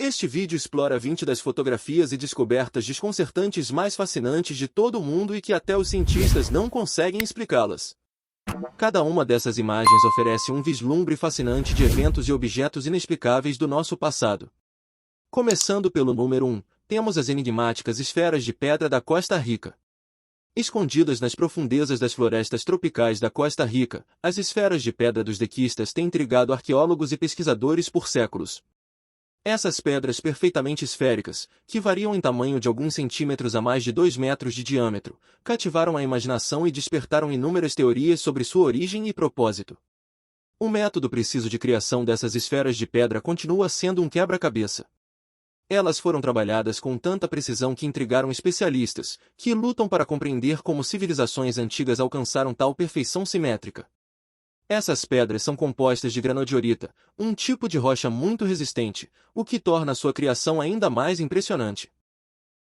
Este vídeo explora 20 das fotografias e descobertas desconcertantes mais fascinantes de todo o mundo e que até os cientistas não conseguem explicá-las. Cada uma dessas imagens oferece um vislumbre fascinante de eventos e objetos inexplicáveis do nosso passado. Começando pelo número 1, temos as enigmáticas esferas de pedra da Costa Rica. Escondidas nas profundezas das florestas tropicais da Costa Rica, as esferas de pedra dos dequistas têm intrigado arqueólogos e pesquisadores por séculos. Essas pedras perfeitamente esféricas, que variam em tamanho de alguns centímetros a mais de 2 metros de diâmetro, cativaram a imaginação e despertaram inúmeras teorias sobre sua origem e propósito. O método preciso de criação dessas esferas de pedra continua sendo um quebra-cabeça. Elas foram trabalhadas com tanta precisão que intrigaram especialistas, que lutam para compreender como civilizações antigas alcançaram tal perfeição simétrica. Essas pedras são compostas de granodiorita, um tipo de rocha muito resistente, o que torna sua criação ainda mais impressionante.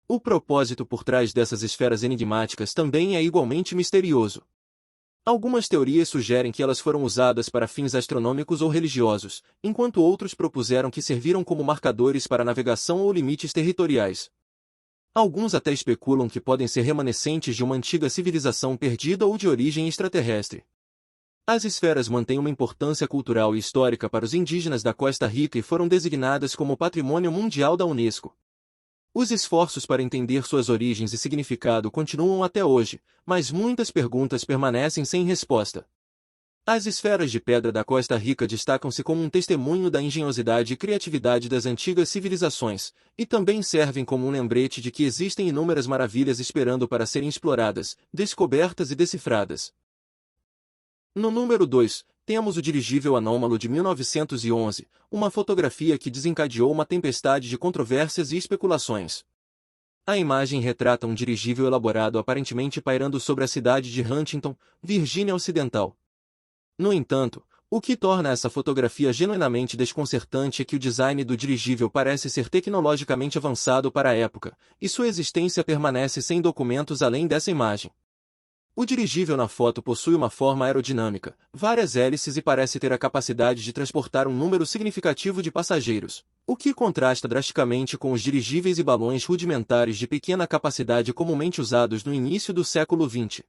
O propósito por trás dessas esferas enigmáticas também é igualmente misterioso. Algumas teorias sugerem que elas foram usadas para fins astronômicos ou religiosos, enquanto outros propuseram que serviram como marcadores para navegação ou limites territoriais. Alguns até especulam que podem ser remanescentes de uma antiga civilização perdida ou de origem extraterrestre. As esferas mantêm uma importância cultural e histórica para os indígenas da Costa Rica e foram designadas como Patrimônio Mundial da Unesco. Os esforços para entender suas origens e significado continuam até hoje, mas muitas perguntas permanecem sem resposta. As esferas de pedra da Costa Rica destacam-se como um testemunho da engenhosidade e criatividade das antigas civilizações, e também servem como um lembrete de que existem inúmeras maravilhas esperando para serem exploradas, descobertas e decifradas. No número 2, temos o dirigível anômalo de 1911, uma fotografia que desencadeou uma tempestade de controvérsias e especulações. A imagem retrata um dirigível elaborado aparentemente pairando sobre a cidade de Huntington, Virgínia Ocidental. No entanto, o que torna essa fotografia genuinamente desconcertante é que o design do dirigível parece ser tecnologicamente avançado para a época, e sua existência permanece sem documentos além dessa imagem. O dirigível na foto possui uma forma aerodinâmica, várias hélices e parece ter a capacidade de transportar um número significativo de passageiros, o que contrasta drasticamente com os dirigíveis e balões rudimentares de pequena capacidade comumente usados no início do século XX.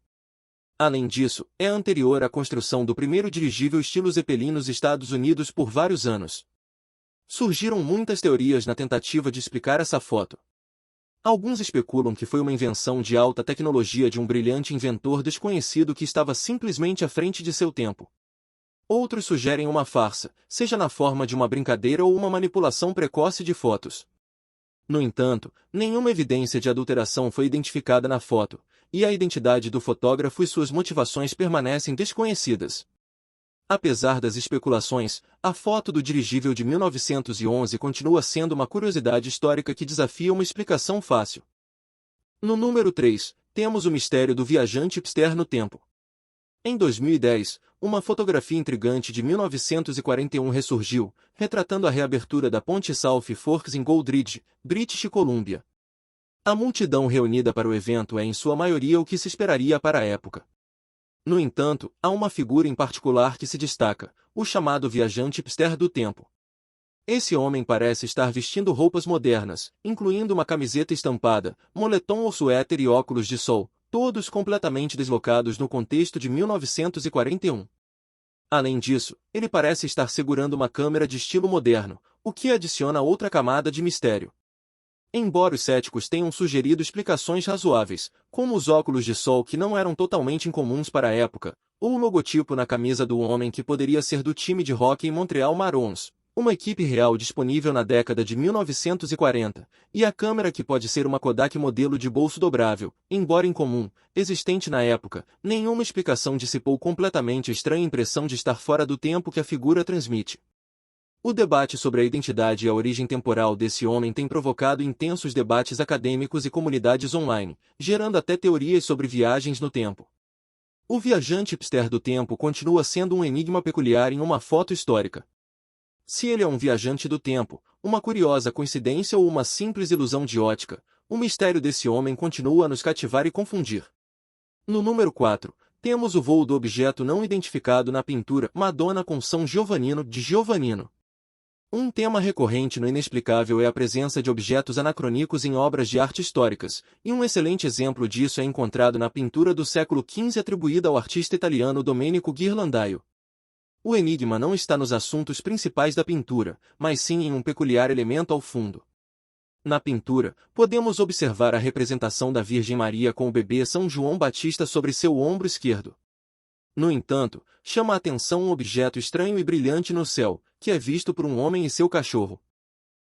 Além disso, é anterior à construção do primeiro dirigível estilo Zeppelin nos Estados Unidos por vários anos. Surgiram muitas teorias na tentativa de explicar essa foto. Alguns especulam que foi uma invenção de alta tecnologia de um brilhante inventor desconhecido que estava simplesmente à frente de seu tempo. Outros sugerem uma farsa, seja na forma de uma brincadeira ou uma manipulação precoce de fotos. No entanto, nenhuma evidência de adulteração foi identificada na foto, e a identidade do fotógrafo e suas motivações permanecem desconhecidas. Apesar das especulações, a foto do dirigível de 1911 continua sendo uma curiosidade histórica que desafia uma explicação fácil. No número 3, temos o mistério do viajante hipster no tempo. Em 2010, uma fotografia intrigante de 1941 ressurgiu, retratando a reabertura da ponte South Forks em Goldridge, British Columbia. A multidão reunida para o evento é em sua maioria o que se esperaria para a época. No entanto, há uma figura em particular que se destaca, o chamado viajante hipster do tempo. Esse homem parece estar vestindo roupas modernas, incluindo uma camiseta estampada, moletom ou suéter e óculos de sol, todos completamente deslocados no contexto de 1941. Além disso, ele parece estar segurando uma câmera de estilo moderno, o que adiciona outra camada de mistério. Embora os céticos tenham sugerido explicações razoáveis, como os óculos de sol que não eram totalmente incomuns para a época, ou o logotipo na camisa do homem que poderia ser do time de hóquei Montreal Maroons, uma equipe real disponível na década de 1940, e a câmera que pode ser uma Kodak modelo de bolso dobrável, embora incomum, existente na época, nenhuma explicação dissipou completamente a estranha impressão de estar fora do tempo que a figura transmite. O debate sobre a identidade e a origem temporal desse homem tem provocado intensos debates acadêmicos e comunidades online, gerando até teorias sobre viagens no tempo. O viajante hipster do tempo continua sendo um enigma peculiar em uma foto histórica. Se ele é um viajante do tempo, uma curiosa coincidência ou uma simples ilusão de ótica, o mistério desse homem continua a nos cativar e confundir. No número 4, temos o voo do objeto não identificado na pintura Madonna com São Giovannino de Giovannino. Um tema recorrente no inexplicável é a presença de objetos anacrônicos em obras de arte históricas, e um excelente exemplo disso é encontrado na pintura do século XV atribuída ao artista italiano Domenico Ghirlandaio. O enigma não está nos assuntos principais da pintura, mas sim em um peculiar elemento ao fundo. Na pintura, podemos observar a representação da Virgem Maria com o bebê São João Batista sobre seu ombro esquerdo. No entanto, chama a atenção um objeto estranho e brilhante no céu, que é visto por um homem e seu cachorro.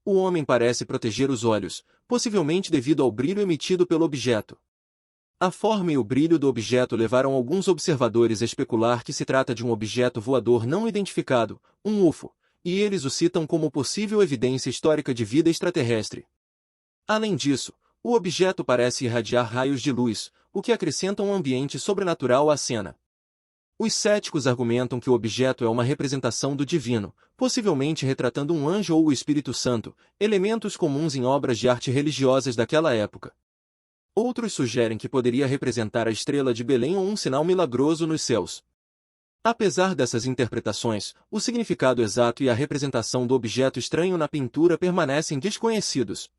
O homem parece proteger os olhos, possivelmente devido ao brilho emitido pelo objeto. A forma e o brilho do objeto levaram alguns observadores a especular que se trata de um objeto voador não identificado, um UFO, e eles o citam como possível evidência histórica de vida extraterrestre. Além disso, o objeto parece irradiar raios de luz, o que acrescenta um ambiente sobrenatural à cena. Os céticos argumentam que o objeto é uma representação do divino, possivelmente retratando um anjo ou o Espírito Santo, elementos comuns em obras de arte religiosas daquela época. Outros sugerem que poderia representar a estrela de Belém ou um sinal milagroso nos céus. Apesar dessas interpretações, o significado exato e a representação do objeto estranho na pintura permanecem desconhecidos.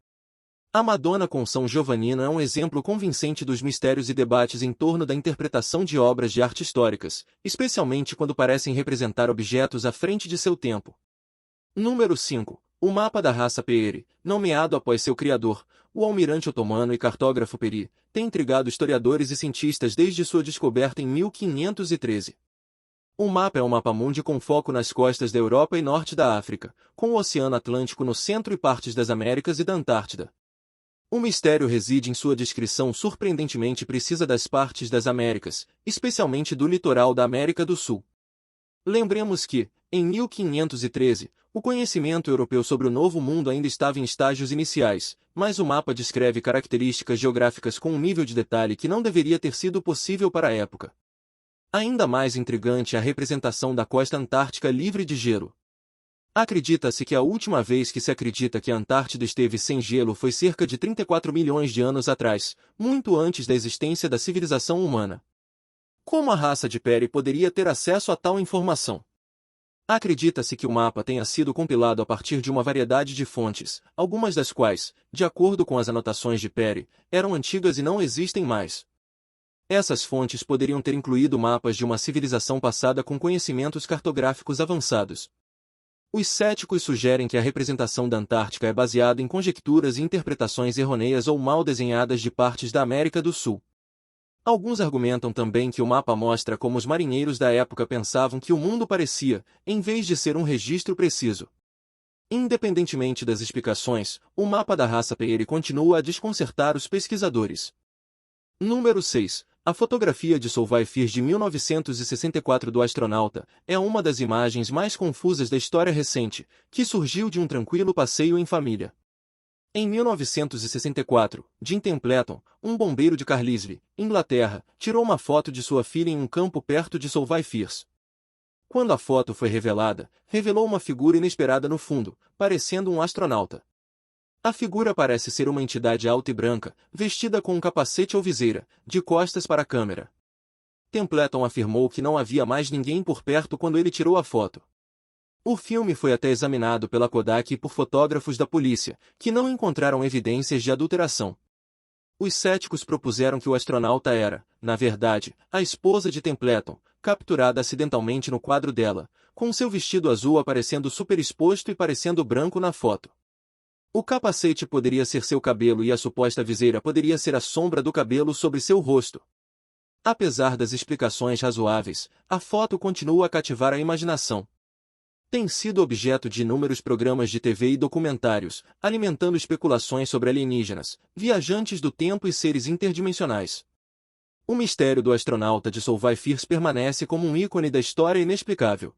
A Madonna com São Giovannino é um exemplo convincente dos mistérios e debates em torno da interpretação de obras de arte históricas, especialmente quando parecem representar objetos à frente de seu tempo. Número 5. O mapa da raça Peary, nomeado após seu criador, o almirante otomano e cartógrafo Peary, tem intrigado historiadores e cientistas desde sua descoberta em 1513. O mapa é um mapa-mundi com foco nas costas da Europa e norte da África, com o Oceano Atlântico no centro e partes das Américas e da Antártida. O mistério reside em sua descrição surpreendentemente precisa das partes das Américas, especialmente do litoral da América do Sul. Lembremos que, em 1513, o conhecimento europeu sobre o Novo Mundo ainda estava em estágios iniciais, mas o mapa descreve características geográficas com um nível de detalhe que não deveria ter sido possível para a época. Ainda mais intrigante é a representação da costa antártica livre de gelo. Acredita-se que a última vez que se acredita que a Antártida esteve sem gelo foi cerca de 34 milhões de anos atrás, muito antes da existência da civilização humana. Como a raça de Peary poderia ter acesso a tal informação? Acredita-se que o mapa tenha sido compilado a partir de uma variedade de fontes, algumas das quais, de acordo com as anotações de Peary, eram antigas e não existem mais. Essas fontes poderiam ter incluído mapas de uma civilização passada com conhecimentos cartográficos avançados. Os céticos sugerem que a representação da Antártica é baseada em conjecturas e interpretações errôneas ou mal desenhadas de partes da América do Sul. Alguns argumentam também que o mapa mostra como os marinheiros da época pensavam que o mundo parecia, em vez de ser um registro preciso. Independentemente das explicações, o mapa da raça Peary continua a desconcertar os pesquisadores. Número 6. A fotografia de Solvay Firs de 1964 do astronauta é uma das imagens mais confusas da história recente, que surgiu de um tranquilo passeio em família. Em 1964, Jim Templeton, um bombeiro de Carlisle, Inglaterra, tirou uma foto de sua filha em um campo perto de Solvay Firs. Quando a foto foi revelada, revelou uma figura inesperada no fundo, parecendo um astronauta. A figura parece ser uma entidade alta e branca, vestida com um capacete ou viseira, de costas para a câmera. Templeton afirmou que não havia mais ninguém por perto quando ele tirou a foto. O filme foi até examinado pela Kodak e por fotógrafos da polícia, que não encontraram evidências de adulteração. Os céticos propuseram que o astronauta era, na verdade, a esposa de Templeton, capturada acidentalmente no quadro dela, com seu vestido azul aparecendo superexposto e parecendo branco na foto. O capacete poderia ser seu cabelo e a suposta viseira poderia ser a sombra do cabelo sobre seu rosto. Apesar das explicações razoáveis, a foto continua a cativar a imaginação. Tem sido objeto de inúmeros programas de TV e documentários, alimentando especulações sobre alienígenas, viajantes do tempo e seres interdimensionais. O mistério do astronauta de Solvay Firs permanece como um ícone da história inexplicável.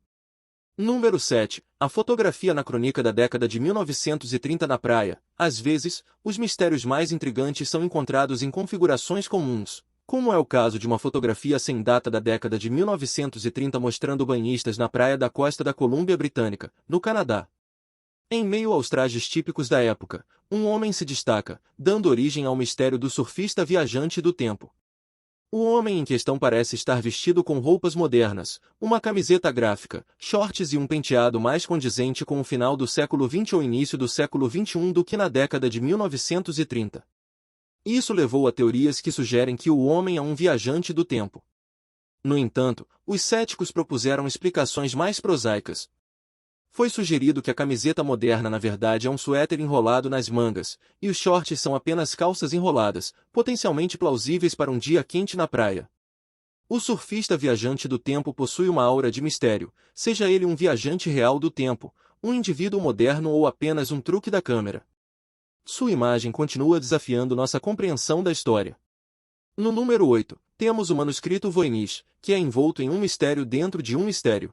Número 7. A fotografia anacrônica da década de 1930 na praia. Às vezes, os mistérios mais intrigantes são encontrados em configurações comuns, como é o caso de uma fotografia sem data da década de 1930 mostrando banhistas na praia da costa da Colômbia Britânica, no Canadá. Em meio aos trajes típicos da época, um homem se destaca, dando origem ao mistério do surfista viajante do tempo. O homem em questão parece estar vestido com roupas modernas, uma camiseta gráfica, shorts e um penteado mais condizente com o final do século XX ou início do século XXI do que na década de 1930. Isso levou a teorias que sugerem que o homem é um viajante do tempo. No entanto, os céticos propuseram explicações mais prosaicas. Foi sugerido que a camiseta moderna na verdade é um suéter enrolado nas mangas, e os shorts são apenas calças enroladas, potencialmente plausíveis para um dia quente na praia. O surfista viajante do tempo possui uma aura de mistério, seja ele um viajante real do tempo, um indivíduo moderno ou apenas um truque da câmera. Sua imagem continua desafiando nossa compreensão da história. No número 8, temos o manuscrito Voynich, que é envolto em um mistério dentro de um mistério.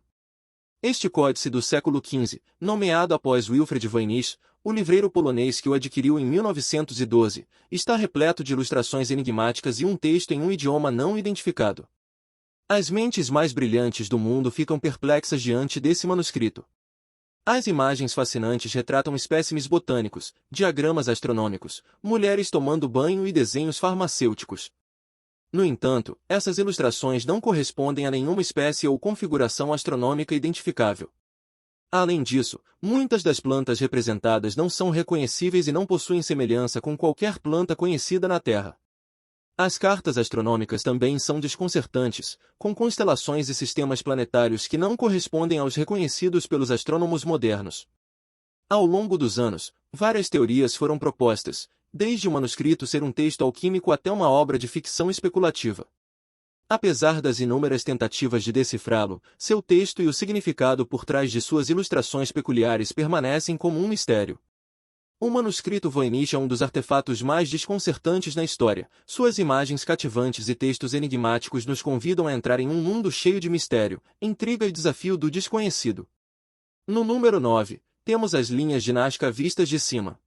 Este códice do século XV, nomeado após Wilfred Voynich, o livreiro polonês que o adquiriu em 1912, está repleto de ilustrações enigmáticas e um texto em um idioma não identificado. As mentes mais brilhantes do mundo ficam perplexas diante desse manuscrito. As imagens fascinantes retratam espécimes botânicos, diagramas astronômicos, mulheres tomando banho e desenhos farmacêuticos. No entanto, essas ilustrações não correspondem a nenhuma espécie ou configuração astronômica identificável. Além disso, muitas das plantas representadas não são reconhecíveis e não possuem semelhança com qualquer planta conhecida na Terra. As cartas astronômicas também são desconcertantes, com constelações e sistemas planetários que não correspondem aos reconhecidos pelos astrônomos modernos. Ao longo dos anos, várias teorias foram propostas, desde o manuscrito ser um texto alquímico até uma obra de ficção especulativa. Apesar das inúmeras tentativas de decifrá-lo, seu texto e o significado por trás de suas ilustrações peculiares permanecem como um mistério. O manuscrito Voynich é um dos artefatos mais desconcertantes na história. Suas imagens cativantes e textos enigmáticos nos convidam a entrar em um mundo cheio de mistério, intriga e desafio do desconhecido. No número 9, temos as linhas de Nazca vistas de cima.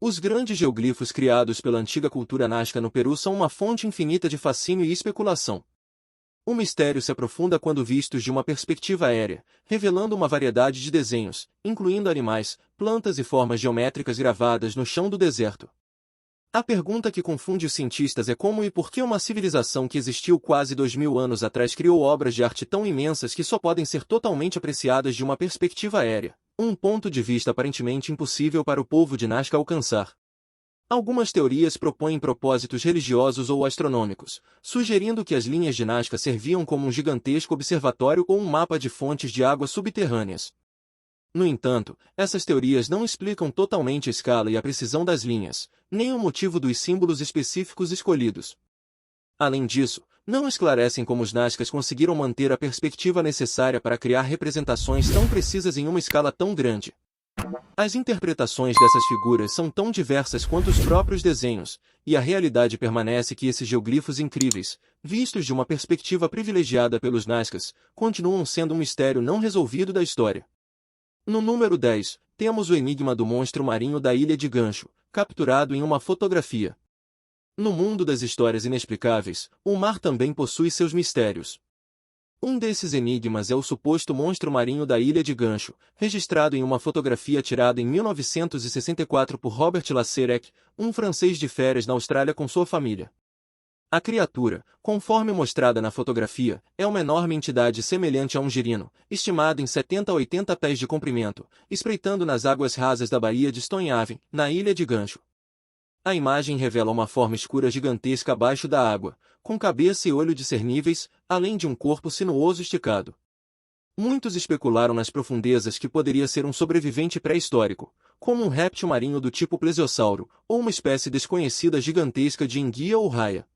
Os grandes geoglifos criados pela antiga cultura Nazca no Peru são uma fonte infinita de fascínio e especulação. O mistério se aprofunda quando vistos de uma perspectiva aérea, revelando uma variedade de desenhos, incluindo animais, plantas e formas geométricas gravadas no chão do deserto. A pergunta que confunde os cientistas é como e por que uma civilização que existiu quase 2000 anos atrás criou obras de arte tão imensas que só podem ser totalmente apreciadas de uma perspectiva aérea, um ponto de vista aparentemente impossível para o povo de Nazca alcançar. Algumas teorias propõem propósitos religiosos ou astronômicos, sugerindo que as linhas de Nazca serviam como um gigantesco observatório ou um mapa de fontes de água subterrâneas. No entanto, essas teorias não explicam totalmente a escala e a precisão das linhas, nem o motivo dos símbolos específicos escolhidos. Além disso, não esclarecem como os Nazcas conseguiram manter a perspectiva necessária para criar representações tão precisas em uma escala tão grande. As interpretações dessas figuras são tão diversas quanto os próprios desenhos, e a realidade permanece que esses geoglifos incríveis, vistos de uma perspectiva privilegiada pelos Nazcas, continuam sendo um mistério não resolvido da história. No número 10, temos o enigma do monstro marinho da Ilha de Gancho, capturado em uma fotografia. No mundo das histórias inexplicáveis, o mar também possui seus mistérios. Um desses enigmas é o suposto monstro marinho da Ilha de Gancho, registrado em uma fotografia tirada em 1964 por Robert Lacerec, um francês de férias na Austrália com sua família. A criatura, conforme mostrada na fotografia, é uma enorme entidade semelhante a um girino, estimada em 70 a 80 pés de comprimento, espreitando nas águas rasas da Baía de Stonhaven, na Ilha de Gancho. A imagem revela uma forma escura gigantesca abaixo da água, com cabeça e olho discerníveis, além de um corpo sinuoso esticado. Muitos especularam nas profundezas que poderia ser um sobrevivente pré-histórico, como um réptil marinho do tipo plesiosauro, ou uma espécie desconhecida gigantesca de enguia ou raia.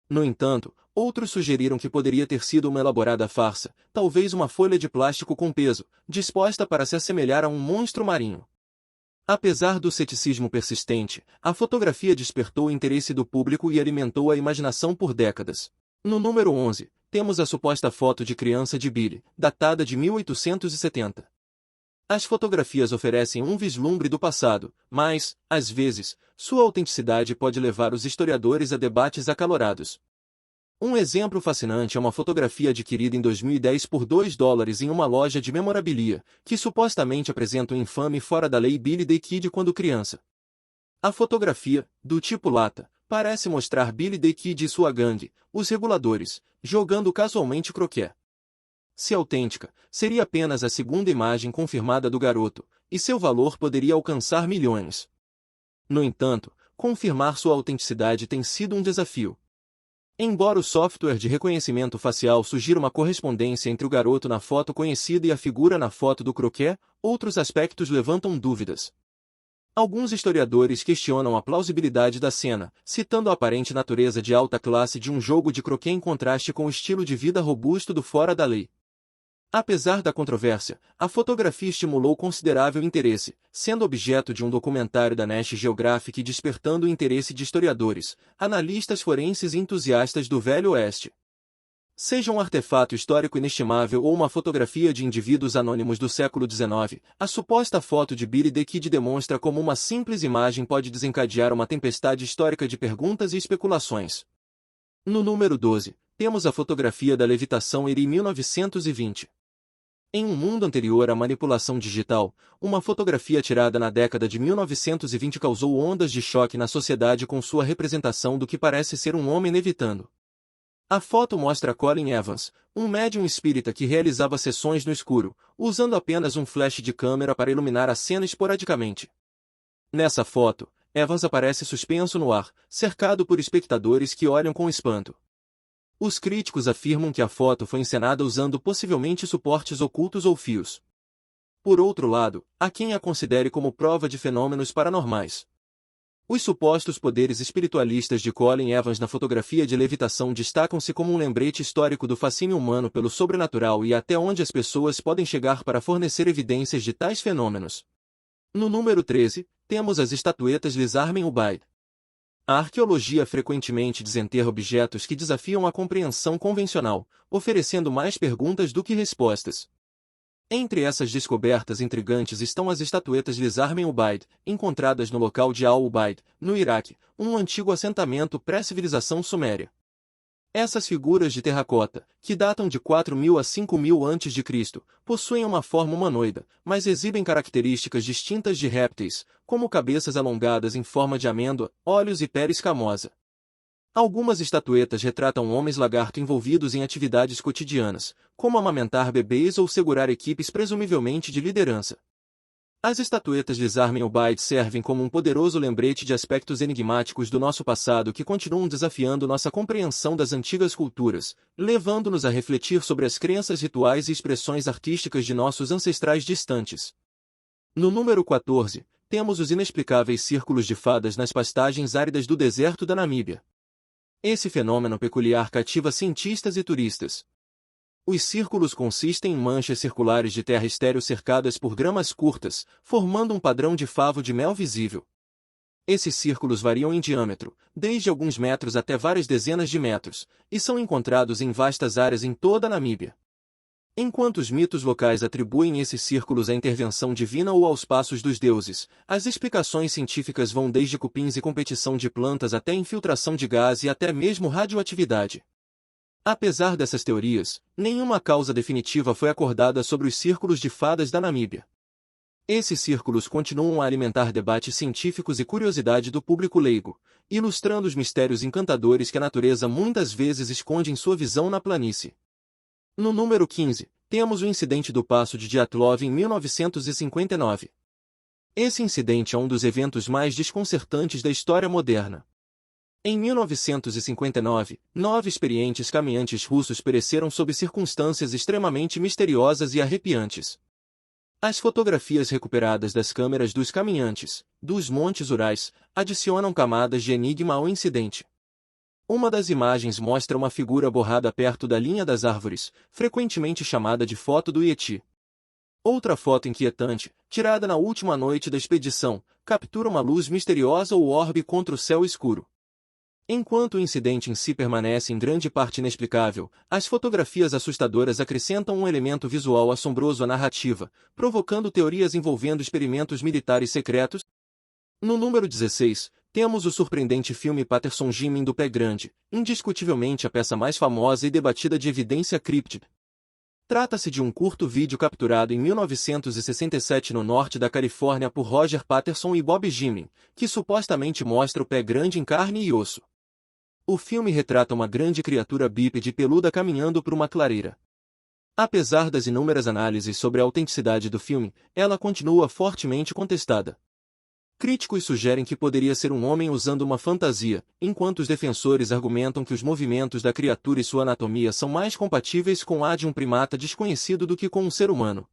No entanto, outros sugeriram que poderia ter sido uma elaborada farsa, talvez uma folha de plástico com peso, disposta para se assemelhar a um monstro marinho. Apesar do ceticismo persistente, a fotografia despertou o interesse do público e alimentou a imaginação por décadas. No número 11, temos a suposta foto de criança de Billy, datada de 1870. As fotografias oferecem um vislumbre do passado, mas, às vezes, sua autenticidade pode levar os historiadores a debates acalorados. Um exemplo fascinante é uma fotografia adquirida em 2010 por $2 em uma loja de memorabilia, que supostamente apresenta o infame fora da lei Billy the Kid quando criança. A fotografia, do tipo lata, parece mostrar Billy the Kid e sua gangue, os Reguladores, jogando casualmente croquet. Se autêntica, seria apenas a segunda imagem confirmada do garoto, e seu valor poderia alcançar milhões. No entanto, confirmar sua autenticidade tem sido um desafio. Embora o software de reconhecimento facial sugira uma correspondência entre o garoto na foto conhecida e a figura na foto do croquet, outros aspectos levantam dúvidas. Alguns historiadores questionam a plausibilidade da cena, citando a aparente natureza de alta classe de um jogo de croquet em contraste com o estilo de vida robusto do fora da lei. Apesar da controvérsia, a fotografia estimulou considerável interesse, sendo objeto de um documentário da National Geographic e despertando o interesse de historiadores, analistas forenses e entusiastas do Velho Oeste. Seja um artefato histórico inestimável ou uma fotografia de indivíduos anônimos do século XIX, a suposta foto de Billy the Kid demonstra como uma simples imagem pode desencadear uma tempestade histórica de perguntas e especulações. No número 12, temos a fotografia da levitação Eri 1920. Em um mundo anterior à manipulação digital, uma fotografia tirada na década de 1920 causou ondas de choque na sociedade com sua representação do que parece ser um homem levitando. A foto mostra Colin Evans, um médium espírita que realizava sessões no escuro, usando apenas um flash de câmera para iluminar a cena esporadicamente. Nessa foto, Evans aparece suspenso no ar, cercado por espectadores que olham com espanto. Os críticos afirmam que a foto foi encenada usando possivelmente suportes ocultos ou fios. Por outro lado, há quem a considere como prova de fenômenos paranormais. Os supostos poderes espiritualistas de Colin Evans na fotografia de levitação destacam-se como um lembrete histórico do fascínio humano pelo sobrenatural e até onde as pessoas podem chegar para fornecer evidências de tais fenômenos. No número 13, temos as estatuetas Lisarmen Ubaid. A arqueologia frequentemente desenterra objetos que desafiam a compreensão convencional, oferecendo mais perguntas do que respostas. Entre essas descobertas intrigantes estão as estatuetas Lisarmen Ubaid, encontradas no local de Al-Ubaid, no Iraque, um antigo assentamento pré-civilização suméria. Essas figuras de terracota, que datam de 4.000 a 5.000 a.C., possuem uma forma humanoide, mas exibem características distintas de répteis, como cabeças alongadas em forma de amêndoa, olhos e pele escamosa. Algumas estatuetas retratam homens lagarto envolvidos em atividades cotidianas, como amamentar bebês ou segurar equipes presumivelmente de liderança. As estatuetas Lisarmen Ubaid servem como um poderoso lembrete de aspectos enigmáticos do nosso passado que continuam desafiando nossa compreensão das antigas culturas, levando-nos a refletir sobre as crenças rituais e expressões artísticas de nossos ancestrais distantes. No número 14, temos os inexplicáveis círculos de fadas nas pastagens áridas do deserto da Namíbia. Esse fenômeno peculiar cativa cientistas e turistas. Os círculos consistem em manchas circulares de terra estéril cercadas por gramas curtas, formando um padrão de favo de mel visível. Esses círculos variam em diâmetro, desde alguns metros até várias dezenas de metros, e são encontrados em vastas áreas em toda a Namíbia. Enquanto os mitos locais atribuem esses círculos à intervenção divina ou aos passos dos deuses, as explicações científicas vão desde cupins e competição de plantas até infiltração de gás e até mesmo radioatividade. Apesar dessas teorias, nenhuma causa definitiva foi acordada sobre os círculos de fadas da Namíbia. Esses círculos continuam a alimentar debates científicos e curiosidade do público leigo, ilustrando os mistérios encantadores que a natureza muitas vezes esconde em sua visão na planície. No número 15, temos o incidente do Passo de Dyatlov em 1959. Esse incidente é um dos eventos mais desconcertantes da história moderna. Em 1959, 9 experientes caminhantes russos pereceram sob circunstâncias extremamente misteriosas e arrepiantes. As fotografias recuperadas das câmeras dos caminhantes, dos Montes Urais, adicionam camadas de enigma ao incidente. Uma das imagens mostra uma figura borrada perto da linha das árvores, frequentemente chamada de foto do Yeti. Outra foto inquietante, tirada na última noite da expedição, captura uma luz misteriosa ou orbe contra o céu escuro. Enquanto o incidente em si permanece em grande parte inexplicável, as fotografias assustadoras acrescentam um elemento visual assombroso à narrativa, provocando teorias envolvendo experimentos militares secretos. No número 16, temos o surpreendente filme Patterson Gimlin do Pé Grande, indiscutivelmente a peça mais famosa e debatida de evidência críptica. Trata-se de um curto vídeo capturado em 1967 no norte da Califórnia por Roger Patterson e Bob Gimlin, que supostamente mostra o pé grande em carne e osso. O filme retrata uma grande criatura bípede peluda caminhando por uma clareira. Apesar das inúmeras análises sobre a autenticidade do filme, ela continua fortemente contestada. Críticos sugerem que poderia ser um homem usando uma fantasia, enquanto os defensores argumentam que os movimentos da criatura e sua anatomia são mais compatíveis com a de um primata desconhecido do que com um ser humano.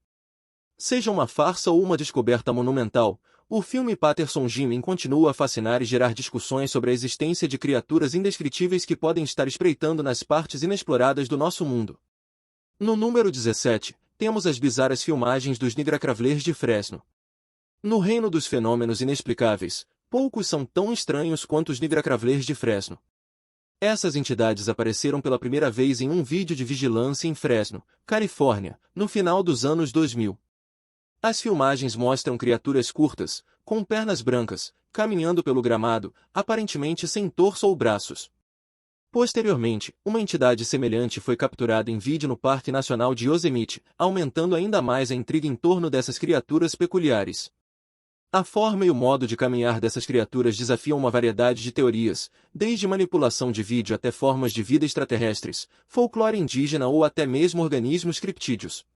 Seja uma farsa ou uma descoberta monumental, o filme Patterson Gimlin continua a fascinar e gerar discussões sobre a existência de criaturas indescritíveis que podem estar espreitando nas partes inexploradas do nosso mundo. No número 17, temos as bizarras filmagens dos Nigra Travelers de Fresno. No reino dos fenômenos inexplicáveis, poucos são tão estranhos quanto os Nigra Travelers de Fresno. Essas entidades apareceram pela primeira vez em um vídeo de vigilância em Fresno, Califórnia, no final dos anos 2000. As filmagens mostram criaturas curtas, com pernas brancas, caminhando pelo gramado, aparentemente sem torso ou braços. Posteriormente, uma entidade semelhante foi capturada em vídeo no Parque Nacional de Yosemite, aumentando ainda mais a intriga em torno dessas criaturas peculiares. A forma e o modo de caminhar dessas criaturas desafiam uma variedade de teorias, desde manipulação de vídeo até formas de vida extraterrestres, folclore indígena ou até mesmo organismos criptídeos.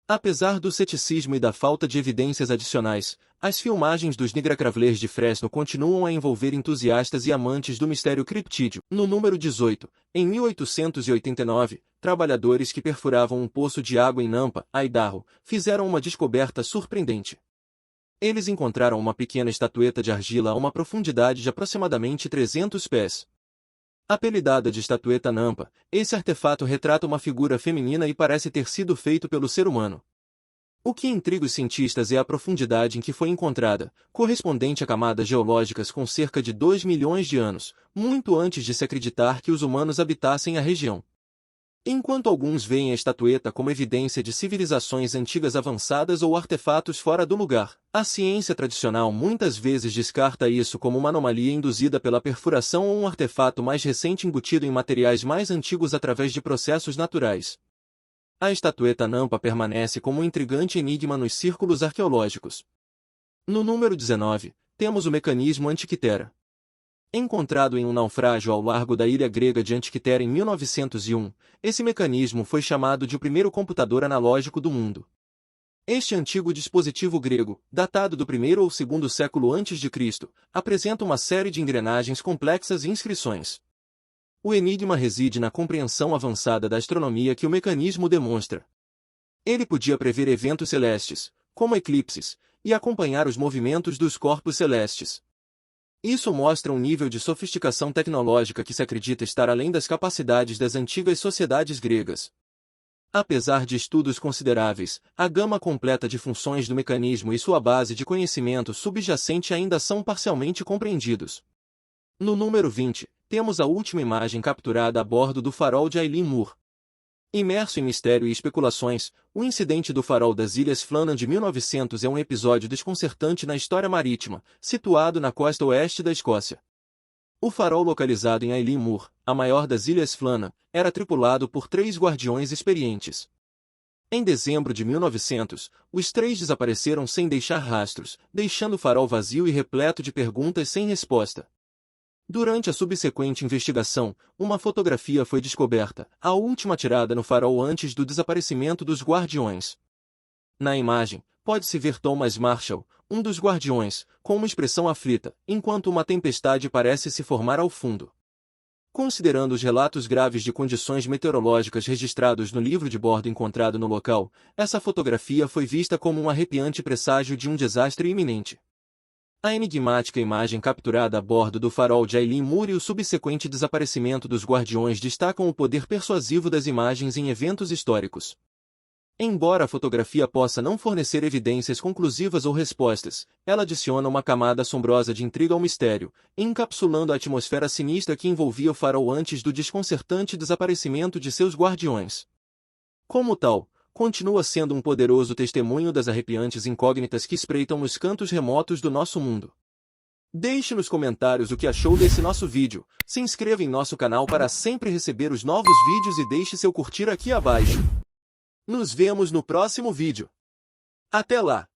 Apesar do ceticismo e da falta de evidências adicionais, as filmagens dos Nigra Travelers de Fresno continuam a envolver entusiastas e amantes do mistério criptídeo. No número 18, em 1889, trabalhadores que perfuravam um poço de água em Nampa, Idaho, fizeram uma descoberta surpreendente. Eles encontraram uma pequena estatueta de argila a uma profundidade de aproximadamente 300 pés. Apelidada de estatueta Nampa, esse artefato retrata uma figura feminina e parece ter sido feito pelo ser humano. O que intriga os cientistas é a profundidade em que foi encontrada, correspondente a camadas geológicas com cerca de 2 milhões de anos, muito antes de se acreditar que os humanos habitassem a região. Enquanto alguns veem a estatueta como evidência de civilizações antigas avançadas ou artefatos fora do lugar, a ciência tradicional muitas vezes descarta isso como uma anomalia induzida pela perfuração ou um artefato mais recente embutido em materiais mais antigos através de processos naturais. A estatueta Nampa permanece como um intrigante enigma nos círculos arqueológicos. No número 19, temos o mecanismo Antiquitera. Encontrado em um naufrágio ao largo da ilha grega de Antiquitera em 1901, esse mecanismo foi chamado de o primeiro computador analógico do mundo. Este antigo dispositivo grego, datado do primeiro ou segundo século a.C., apresenta uma série de engrenagens complexas e inscrições. O enigma reside na compreensão avançada da astronomia que o mecanismo demonstra. Ele podia prever eventos celestes, como eclipses, e acompanhar os movimentos dos corpos celestes. Isso mostra um nível de sofisticação tecnológica que se acredita estar além das capacidades das antigas sociedades gregas. Apesar de estudos consideráveis, a gama completa de funções do mecanismo e sua base de conhecimento subjacente ainda são parcialmente compreendidos. No número 20, temos a última imagem capturada a bordo do farol de Eileen Moore. Imerso em mistério e especulações, o incidente do farol das Ilhas Flannan de 1900 é um episódio desconcertante na história marítima, situado na costa oeste da Escócia. O farol localizado em Eileen Moore, a maior das Ilhas Flannan, era tripulado por 3 guardiões experientes. Em dezembro de 1900, os 3 desapareceram sem deixar rastros, deixando o farol vazio e repleto de perguntas sem resposta. Durante a subsequente investigação, uma fotografia foi descoberta, a última tirada no farol antes do desaparecimento dos guardiões. Na imagem, pode-se ver Thomas Marshall, um dos guardiões, com uma expressão aflita, enquanto uma tempestade parece se formar ao fundo. Considerando os relatos graves de condições meteorológicas registrados no livro de bordo encontrado no local, essa fotografia foi vista como um arrepiante presságio de um desastre iminente. A enigmática imagem capturada a bordo do farol de Eileen Moore e o subsequente desaparecimento dos guardiões destacam o poder persuasivo das imagens em eventos históricos. Embora a fotografia possa não fornecer evidências conclusivas ou respostas, ela adiciona uma camada assombrosa de intriga ao mistério, encapsulando a atmosfera sinistra que envolvia o farol antes do desconcertante desaparecimento de seus guardiões. Como tal, continua sendo um poderoso testemunho das arrepiantes incógnitas que espreitam nos cantos remotos do nosso mundo. Deixe nos comentários o que achou desse nosso vídeo, se inscreva em nosso canal para sempre receber os novos vídeos e deixe seu curtir aqui abaixo. Nos vemos no próximo vídeo. Até lá!